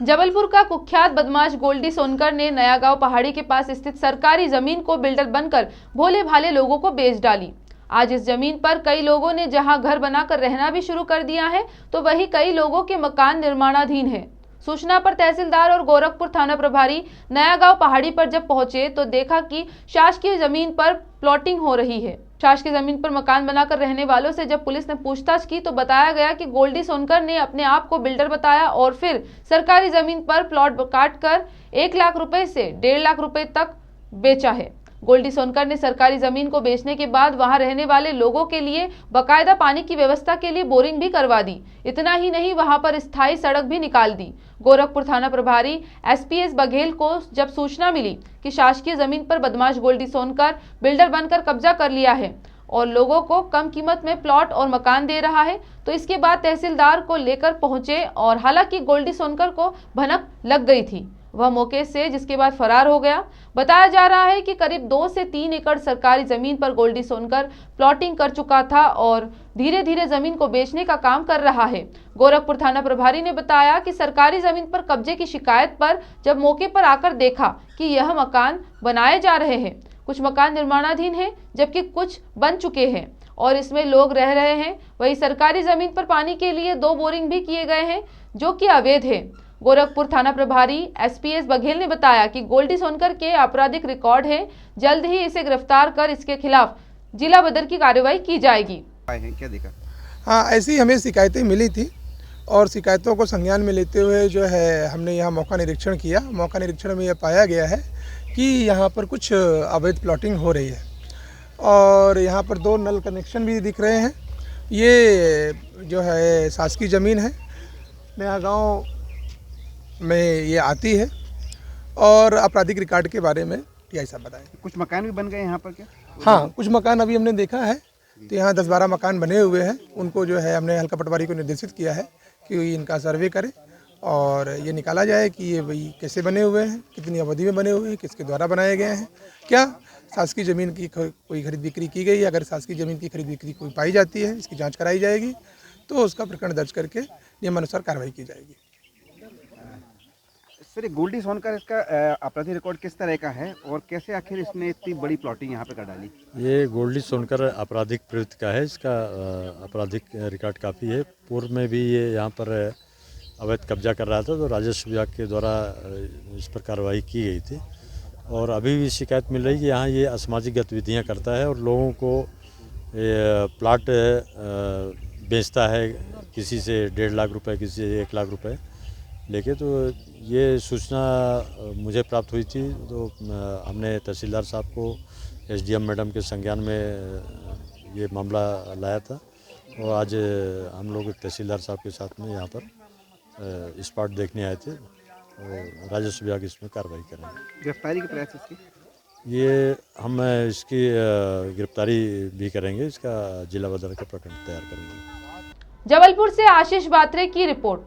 जबलपुर का कुख्यात बदमाश गोल्डी सोनकर ने नया गांव पहाड़ी के पास स्थित सरकारी जमीन को बिल्डर बनकर भोले भाले लोगों को बेच डाली। आज इस जमीन पर कई लोगों ने जहां घर बनाकर रहना भी शुरू कर दिया है, तो वहीं कई लोगों के मकान निर्माणाधीन है। सूचना पर तहसीलदार और गोरखपुर थाना प्रभारी नया गांव पहाड़ी पर जब पहुंचे तो देखा कि शासकीय जमीन पर प्लॉटिंग हो रही है। शासकीय जमीन पर मकान बनाकर रहने वालों से जब पुलिस ने पूछताछ की तो बताया गया कि गोल्डी सोनकर ने अपने आप को बिल्डर बताया और फिर सरकारी जमीन पर प्लॉट काट कर 1 लाख रुपए से 1.5 लाख रुपए तक बेचा है। गोल्डी सोनकर ने सरकारी जमीन को बेचने के बाद वहां रहने वाले लोगों के लिए बकायदा पानी की व्यवस्था के लिए बोरिंग भी करवा दी। इतना ही नहीं, वहां पर स्थायी सड़क भी निकाल दी। गोरखपुर थाना प्रभारी एसपीएस बघेल को जब सूचना मिली कि शासकीय जमीन पर बदमाश गोल्डी सोनकर बिल्डर बनकर कब्जा कर लिया है और लोगों को कम कीमत में प्लॉट और मकान दे रहा है, तो इसके बाद तहसीलदार को लेकर पहुंचे और हालांकि गोल्डी सोनकर को भनक लग गई थी, वह मौके से जिसके बाद फरार हो गया। बताया जा रहा है कि करीब 2 से 3 एकड़ सरकारी जमीन पर गोल्डी सोनकर प्लॉटिंग कर चुका था और धीरे धीरे जमीन को बेचने का काम कर रहा है। गोरखपुर थाना प्रभारी ने बताया कि सरकारी जमीन पर कब्जे की शिकायत पर जब मौके पर आकर देखा कि यह मकान बनाए जा रहे हैं, कुछ मकान निर्माणाधीन है जबकि कुछ बन चुके हैं और इसमें लोग रह रहे हैं। वहीं सरकारी जमीन पर पानी के लिए 2 बोरिंग भी किए गए हैं जो कि अवैध है। गोरखपुर थाना प्रभारी एसपीएस बघेल ने बताया कि गोल्डी सोनकर के आपराधिक रिकॉर्ड है, जल्द ही इसे गिरफ्तार कर इसके खिलाफ जिला बदर की कार्रवाई की जाएगी। क्या देखा? हाँ, ऐसी हमें शिकायतें मिली थी और शिकायतों को संज्ञान में लेते हुए जो है हमने यहाँ मौका निरीक्षण किया। मौका निरीक्षण में यह पाया गया है कि यहाँ पर कुछ अवैध प्लॉटिंग हो रही है और यहाँ पर 2 नल कनेक्शन भी दिख रहे हैं। ये जो है शासकीय ज़मीन है, नया गांव में ये आती है और आपराधिक रिकॉर्ड के बारे में टीआई साहब बताएं। कुछ मकान भी बन गए यहाँ पर क्या? हाँ, कुछ मकान अभी हमने देखा है, तो यहाँ 10-12 मकान बने हुए हैं। उनको जो है हमने हल्का पटवारी को निर्देशित किया है कि इनका सर्वे करे और ये निकाला जाए कि ये भाई कैसे बने हुए हैं, कितनी अवधि में बने हुए हैं, किसके द्वारा बनाए गए हैं, क्या शासकीय ज़मीन की कोई खरीद बिक्री की गई है। अगर शासकीय ज़मीन की खरीद बिक्री कोई पाई जाती है, इसकी जाँच कराई जाएगी तो उसका प्रकरण दर्ज करके नियमानुसार कार्रवाई की जाएगी। सर, गोल्डी सोनकर इसका आपराधिक रिकॉर्ड किस तरह का है और कैसे आखिर इसने इतनी बड़ी प्लॉटिंग यहाँ पे कर डाली? ये गोल्डी सोनकर आपराधिक प्रवृत्ति का है, इसका आपराधिक रिकॉर्ड काफ़ी है। पूर्व में भी ये यहाँ पर अवैध कब्जा कर रहा था तो राजस्व विभाग के द्वारा इस पर कार्रवाई की गई थी और अभी भी शिकायत मिल रही है कि यहाँ ये असामाजिक गतिविधियाँ करता है और लोगों को प्लाट बेचता है, किसी से 1.5 लाख रुपए, किसी से 1 लाख रुपए लेके। तो ये सूचना मुझे प्राप्त हुई थी तो हमने तहसीलदार साहब को, एसडीएम मैडम के संज्ञान में ये मामला लाया था और आज हम लोग तहसीलदार साहब के साथ में यहाँ पर स्पॉट देखने आए थे और राजस्व विभाग इसमें कार्रवाई करेंगे। गिरफ्तारी के प्रयास इसकी? ये हम इसकी गिरफ्तारी भी करेंगे, इसका जिला बदर का प्रकरण तैयार करेंगे। जबलपुर से आशीष बात्रे की रिपोर्ट।